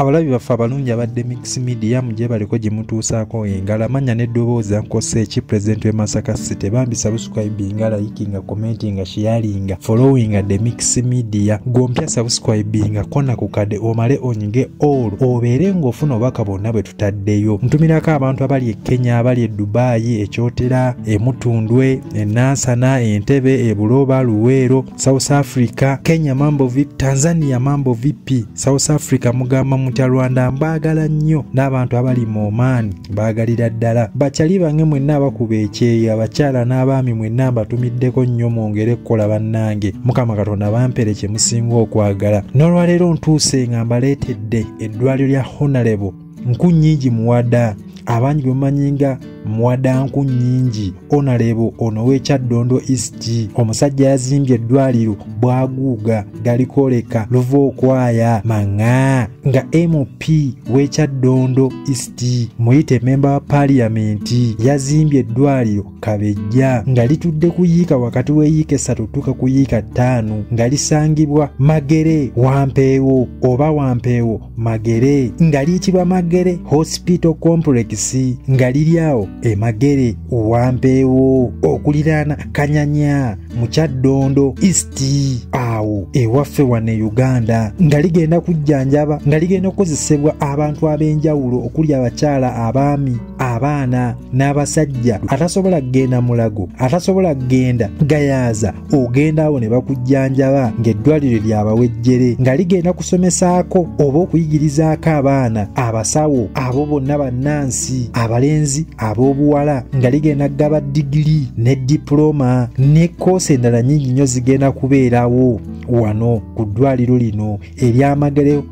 abalabi baffe abalungi abadde Mix Media muje baliko jimutuusaako engala manya n'eddoboozi Nkoseeki president we Masaka City bambi subscribing liking commenting sharing following the Mix Media gompya subscribing kona kukade omale onyige all obeere ng'ofuna obubaka bonna bwe tutaddeyo ntumirako abantu abali e Kenya abali e Dubai ekyotera emutundwe enansana entebe ebuloba luweero South Africa Kenya mambo vipi Tanzania mambo vipi South Africa mugamba mutya Rwanda mbagala nnyo n'abantu abali mu Oman bagalira ddala bakyali bange mwenna abakuba ekyeya abakyala n'abaami mwenna mbatumiddeko nnyo mwongere kukola bannange Mukama Katonda bampere kye musinga okwagala n'olwaleero ntuuse nga mbaleetedde eddwaliro lya Honorable Nkunyingi Muwada abangi bamanyinga Muwada Nkunyingi Honorable ono w'Ekyaddondo East omusajja yazimbye eddwaliro bwaguuga galikoleka luva okwaya manga nga MP w'Ekyaddondo East muyite member wa parliament yazimbye eddwaliro Kabejja nga litudde kuyiika wakati w'eyiika 3 tuka kuyiika 5 nga lisangibwa Magere Wampeewo oba Wampeewo Magere nga liyitibwa Magere Hospital Complex nga liri awo Magere Wampeewo okuliraana Kanyanya mu Kyaddondo East awo ewaffe wane Uganda nga ligenda kujjanjaba nga ligenda okukozesebwa abantu ab'enjawulo okuli abakyala abaami abaana n'abasajja atasobola kugenda Mulago atasobola kugenda Gayaza ogenda awo ne bakujjanjaba ng'eddwaliro lyabawejjere nga ligenda kusomesaako oba okuyigirizaako abaana abasawo abo bonna bannansi abalenzi ab'obuwala nga ligenda gaba digiri ne diploma ne koose endala nnyingi nnyo zigenda kubeerawo wano ku ddwaliro lino ery'Amagere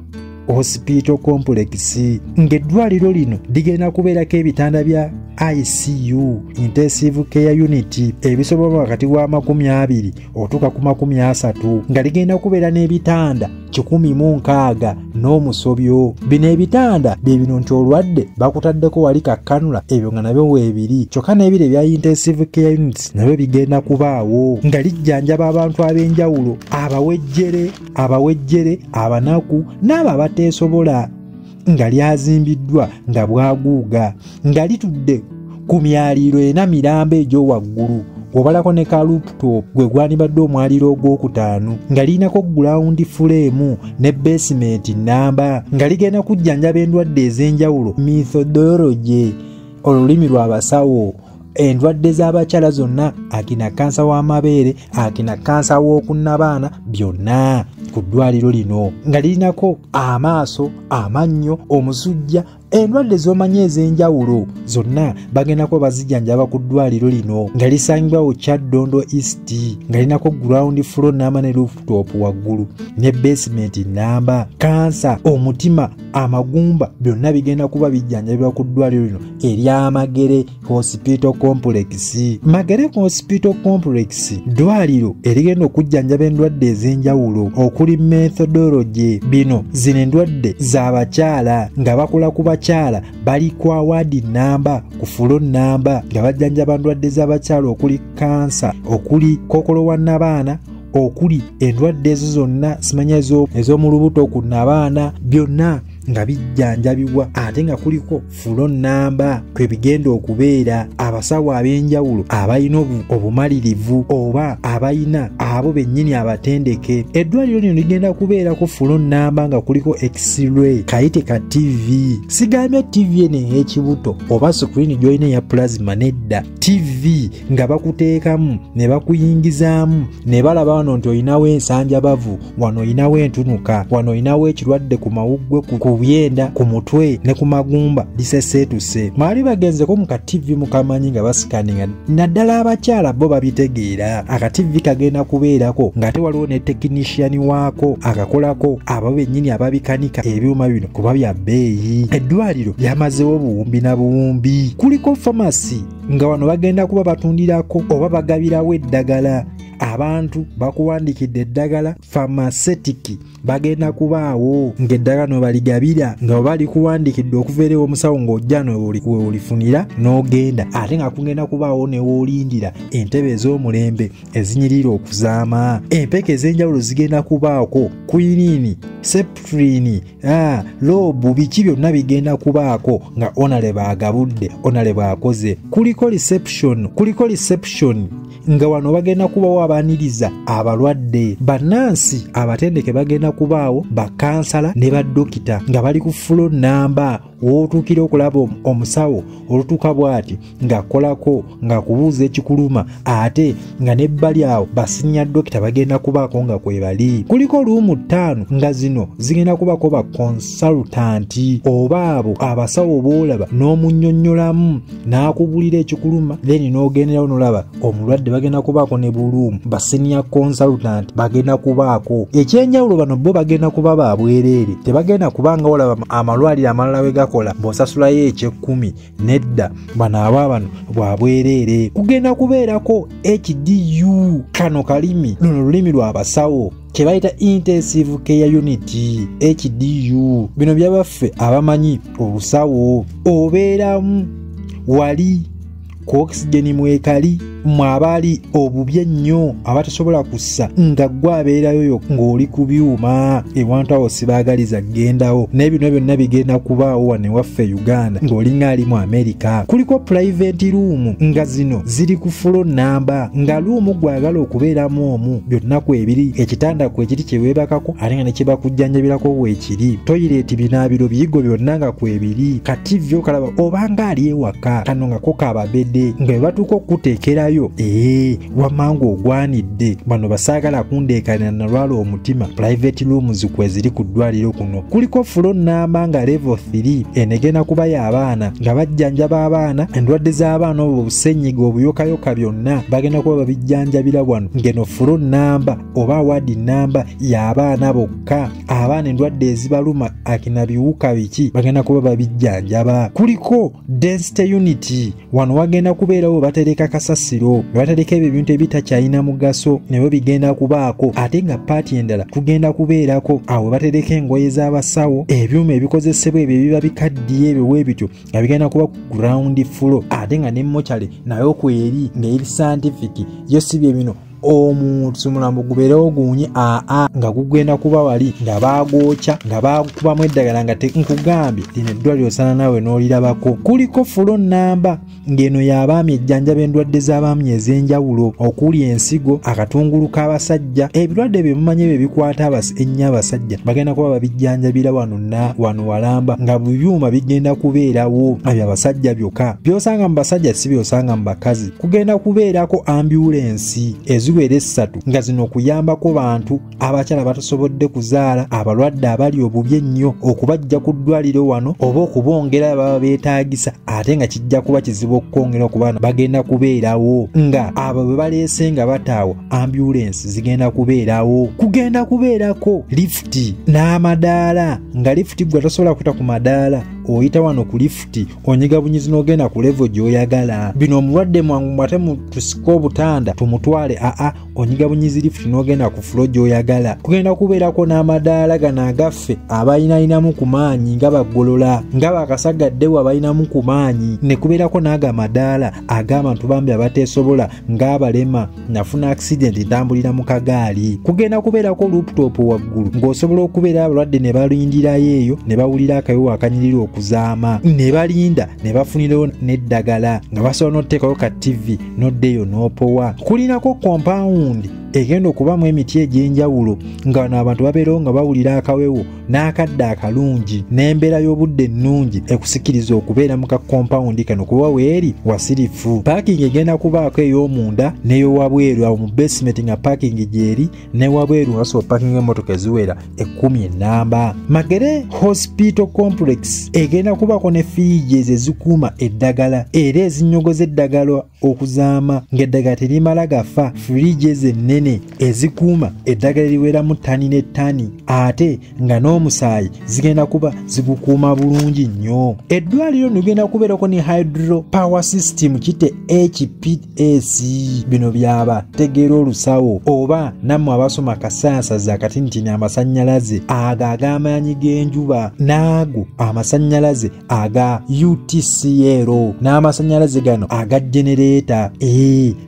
Hospital Complex ng'eddwaliro lino ligenda kubeerako ebitanda bya ICU Intensive Care Unit ebisobola wakati wa 20 otuuka ku 30 nga ligenda kubeera n'ebitanda 160 n'omusobyo bino ebitanda bye bino nti olwadde bakutaddeko wali kakkanula ebyo nga nabyo weebiri kyokka n'ebiro ebya Intensive Care Units nabyo bigenda kubaawo nga lijjanjaba abantu ab'enjawulo abawejjere abanaku n'abo abateesobola nga lyazimbiddwa nga bwaguuga nga litudde ku myaliro ena mirambo egy'owaggulu obalako ne ka rooftop gwe gwanibadde omwaliro ogwokutaano nga lirinako ground frame ne basement namba nga ligenda kujjanjaba endwadde ez'enjawulo methodology olulimi lw'abasawo endwadde z'abakyala zonna akina kansa w'amabeere akina kansa w'okunnabaana byonna ku ddwaliro lino nga lirinako amaaso amannyo omusujja endwadde z'omanyi ez'enjawulo zonna bagendako bazijjanjaba ku ddwaliro lino nga lisangibwawo Kyaddondo East nga lirinako ground floor namba ne rooftop waggulu ne basement namba kansa omutima amagumba byonna bigenda kuba bijjanjabibwa ku ddwaliro lino ery'Amagere Hospital Complex Magere Hospital Complex ddwaliro erigenda okujjanjaba endwadde ez'enjawulo okuli methodology bino zino endwadde z'abakyala nga bakola ku bakyala bali ku award namba ku floor namba nga bajjanjaba ndwadde z'abakyala okuli kansa okuli kokolo wa nabaana okuli endwadde ezo zonna simanya ez'omu lubuto ku nabaana byonna nga bijjanjabibwa ate nga kuliko floor namba kwe bigenda okubeera abasawo ab'enjawulo abalina obumalirivu oba abalina abo bennyini abatendeke eddwaliro lino ligenda kubeera ku floor namba nga kuliko x-ray kayite ka TV sigambye TV eno ey'ekibuto oba screen gy'olina eya plasma nedda TV nga bakuteekamu ne bakuyingizaamu ne balaba wano nti olinawo ensanjabavu wano olinawo entunuka wano olinawo ekirwadde ku mawuggwe ku byenda ku mutwe ne ku magumba liseseetuse mwali bagenzeko mu ka TV mukamanyi nga basikaninga naddala abakyala bo babitegeera aka TV kagenda kubeerako ng'ate waliwo ne technician waako akakolako abo bennyini ababikanika ebyuma bino kuba bya bbeeyi eddwaliro lyamazeewo buwumbi na buwumbi kuliko pharmacy nga wano bagenda kuba batundirako oba bagabirawo eddagala abantu bakuwandikidde eddagala pharmaceutic bagenda kubaawo ng'eddagala no baligabira nga bali kuwandikidde okuva eri omusawo ng'ojja n'olifunira n'ogenda ate nga kugenda kubaawo ne woolindira entebe ez'omulembe ezinyirira okuzaama empeke ez'enjawulo zigenda kubaako kwinini septrini loobu biki byonna bigenda kubaako nga onale baagabudde onale baakoze kuliko reception nga wano bagenda kubawo abaaniriza abalwadde bannansi abatendeke bagenda kubaawo bakansala ne baddokita nga bali ku floor namba wootuukira okulaba omusawo olutuuka bw'ati ng'akolako ng'akubuuza ekikuluma ate nga n'ebbali awo basinya dokita bagenda kubaako nga kwebali kuliko luumu 5 nga zino zigenda kubaako bakonsalutanti oba abo abasawo boolaba n'omunnyonnyolamu n'akubulira ekikuluma then n'ogenderawo n'olaba omulwadde bagenda kubaako ne buluumu baseniya konsalutanti bagenda kubaako ekyenjawulo bano bo bagenda kuba babwereere tebagenda kubanga olaba amalwaliro amalala we gakola bw'osasulayo eky'ekkumi nedda bano aba bwabwereere kugenda kubeerako HDU kano kalimi luno lulimi lwa basawo kye bayita intensive care unit HDU bino byabaffe abamanyi obusawo obeeramu wali ku oxygen mwekali mwabali obubi ennyo abatasobola kussa nga gwe abeerayo ng'oli ku byuma ewantu awo sibaagaliza gendawo n'ebino byonna bigenda kubaawo wano waffe Uganda ng'olinga ali mu America kuliko private room nga zino ziri ku floor namba nga luumu gwagala okubeeramu omu byonna kwebiri ekitanda kwe kiri kye weebakako ate nga ne kye bakujjanjabirako weekiri toyireti binaabiro biyigo byonna nga kwebiri kativi okalaba obanga ali ewaka kano nga ko kababedde nga bwe batuuka okuteekerayo wamangu ogwanidde bano basaagala kundeekanira nalwala omutima private rooms kwe ziri ku ddwaliro kuno kuliko floor namba nga level 3 enegenda kuba y'abaana nga bajjanjaba abaana endwadde z'abaana obwo obusenyiga obuyokayoka byonna bagenda kuba babijjanjabira wano ngeno floor namba oba wadi namba y'abaana bokka abaana endwadde ezibaluma akina biwuka biki bagenda kuba babijjanjaba kuliko density unit wano wagenda kubeerawo batereka kasasiro bataleka ebintu ebitakyalina mugaso nebyo bigenda kubaako ate nga paati endala kugenda kubeerako awo batereka engoye z'abasawo ebyuma ebikozesebwa ebyo ebiba bikaddiye ebiwe bityo nga bigenda kuba ku ground floor ate nga n'emmokyale nayo kweri ng'eri scientific yo sibye bino omuntu mulambo gubeerewo guunye nga gugenda kuba wali nga baagwokya nga baakubamu eddagala nga tenkugambye lino eddwaliro osana naawe n'olirabako kuliko fulo namba ng'eno y'abaami ejjanjaba endwadde z'abaami ez'enjawulo okuli ensigo akatungulu k'abasajja ebirwadde bye mumanyi bye bikwata ennyo abasajja bagenda kuba babijjanjabira wano walamba nga byuma bigenda kubeerawo abyo abasajja byokka byosanga mu basajja si byosanga mu bakazi kugenda kubeerako ambulensi eziwera 3 nga zino okuyambako bantu abakyala batasobodde kuzaala abalwadde abali obubi ennyo okubajja ku ddwaliro wano oba okubongera baba beetaagisa ate nga kijja kuba kizibu okukwongera okubaana bagenda kubeerawo nga abo bwe baleese nga bataawo ambulensi zigenda kubeerawo kugenda kubeerako lifuti n'amadaala nga lifuti gwe tasobola kuta ku madaala oyita wano ku lifuti onyiga bunyizi n'ogenda ku levo gy'oyagala bino omulwadde mwangu mwate tusika obutanda tumutwale onyiga bunyizi lifuti n'ogenda ku fulo gy'oyagala kugenda kubeerako n'amadaala gano agaffe abayinayinamu ku maanyi nga baggolola nga bakasagaddewo abayinamu ku maanyi ne kubeerako n'aga madaala ag'abantu bambi abateesobola ng'abalema nafuna accident ntambulira mu kagaali kugenda kubeerako luputopu waggulu ng'osobola okubeera abalwadde ne balindirayo eyo ne bawulira akayowa akanyirira okuzaama ne balinda ne bafunirawo n'eddagala nga basobola n'oteekayo ka TV n'oddeeyo n'opowa kulinako compound egenda okubamu emiti egy'enjawulo nga wano abantu babeerawo nga bawulira akawewo n'akadde akalungi n'embeera y'obudde ennungi ekusikiriza okubeera mu ka compound kano kuba weeri wasirifu paakingi egenda kubaako ey'omunda n'ey'owabweru awo mu basement nga paakingi gyeri n'ewabweru wasobola paakinga emmotoka eziwera 10 ennamba Magere Hospital Complex egenda kubaako ne fridges ezikuuma eddagala era ezinyogoza eddagala okuzaama ng'eddagala terimala gafa fridges ennene ennene ezikuuma eddagala eriweramu ttani ne ttani ate nga n'omusaayi zigenda kuba zigukuuma bulungi nnyo. Eddwaliro ligenda kubeerako ne hydro power system kite HPS. Bino byaba tegeera olusawo oba nammwe abasoma kasayansa za katinitini amasannyalaze ago ag'amaanyi g'enjuba n'ago amasannyalaze aga UTCL n'amasannyalaze gano aga generator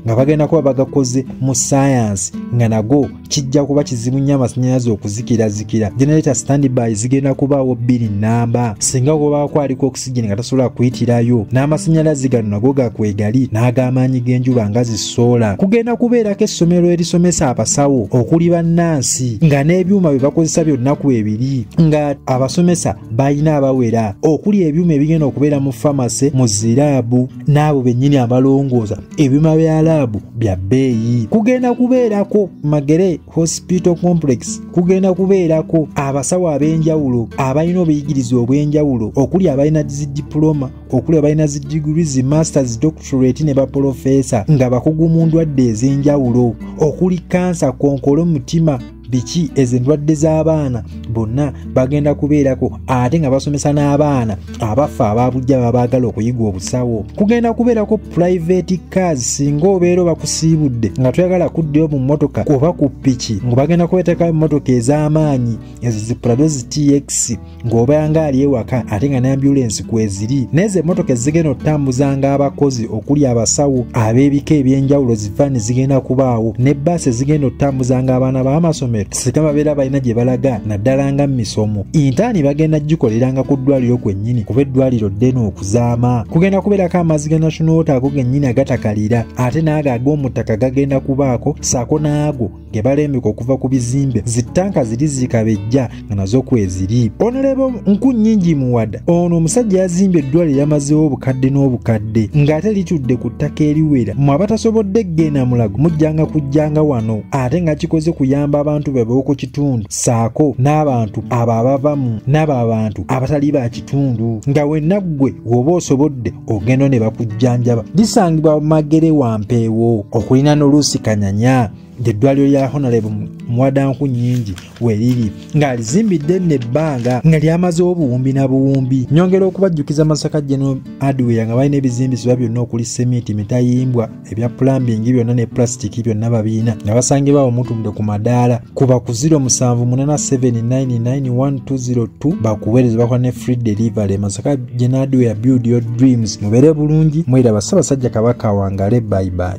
nga bagenda kuba bagakoze mu science nga nago kijja kuba kizibu nnyo amasannyalaze okuzikirazikira. Generator standby zigenda kubaawo 2 nnamba singa kuba kwaliko oxygen nga tasobola kuyitirayo, n'amasannyalaze gano nago gakwegali n'ag'amaanyi g'enjuba nga zisola. Kugenda kubeerako essomero erisomesa abasawo okuli bannansi nga n'ebyuma bye bakozesa byonna ku ebiri nga abasomesa balina abawera okuli ebyuma ebigenda okubeera mu famasi mu ziraabu n'abo bennyini abalongooza ebyuma bya laabu bya bbeeyi. Kugenda kubeerako Magere Hospital Complex, kugenda kubeerako abasawo ab'enjawulo abalina obuyigirizi obw'enjawulo okuli abalina zi diploma, okuli abalina zi degree, zi masters, doctorate ne baprofesa nga bakugu mu ndwadde ez'enjawulo okuli kansa, konkolo, mutima, biki ez'endwadde z'abaana bonna bagenda kubeerako ate nga basomesa n'abaana abafa abaabujja babaagala okuyiga obusawo. Kugenda kubeerako private cars singa obeera bakusiibudde nga toyagala kuddayo mu mmotoka oba ku ppiki nga bagenda kubeetekayo emmotoka ez'amaanyi ezo zi Prado zi TX ng'obeera ali ewaka ate nga n'ambulensi kweziri n'ezo emmotoka ezigenda otambuzanga abakozi okuli abasawo ab'ebika eby'enjawulo zivaani zigenda kubaawo ne bbaasi ezigenda otambuzanga abaana b'amasomero sika babeera balina gye balaga naddala nga misomo. Intaani bagenda gikoleranga ku ddwaliro kwennyini kuba eddwaliro ddene okuzaama. Kugenda kubeerako amazzi ga National Water ago gennyini agatakalira ate n'ago ag'omuttaka gagenda kubaako saako n'ago ge balembeka okuva ku bizimbe zittanka ziri zikabejja nga nazo kweziri. Honorable Nkunnyingi Muwada ono omusajja yazimbye eddwaliro yamazeewo obukadde n'obukadde ng'ate litudde ku ttaka eriwera. Mmwe abatasobodde kgenda Mulago mujjanga kujjanga wano ate nga kikoze kuyamba abantu b'oku kitundu saako n'abantu abo abavamu n'abo abantu abatali ba kitundu nga wenna ggwe woba osobodde ogenda ne bakujjanjaba. Lisangibwa Magere Wampeewo okulina n'Oluusi Kanyanya eddwaliro lya Honorable Muwada Nkunnyingi weriri ng'alizimbidde n'ebbanga nga lyamazeewo buwumbi na buwumbi. Nyongera okubajjukiza Masaka General Hardware nga balina ebizimbisibwa byonna okuli sementi, mitayimbwa, ebya plumbing byonna ne plastic byonna babiina nga basangibwa omutumde ku madaala kuba ku 0779991202 bakuweereza bakola ne free delivery. Masaka General Hardware, build your dreams. Mubeere bulungi mwera basabasajja Kabaka wangale. Bye bye.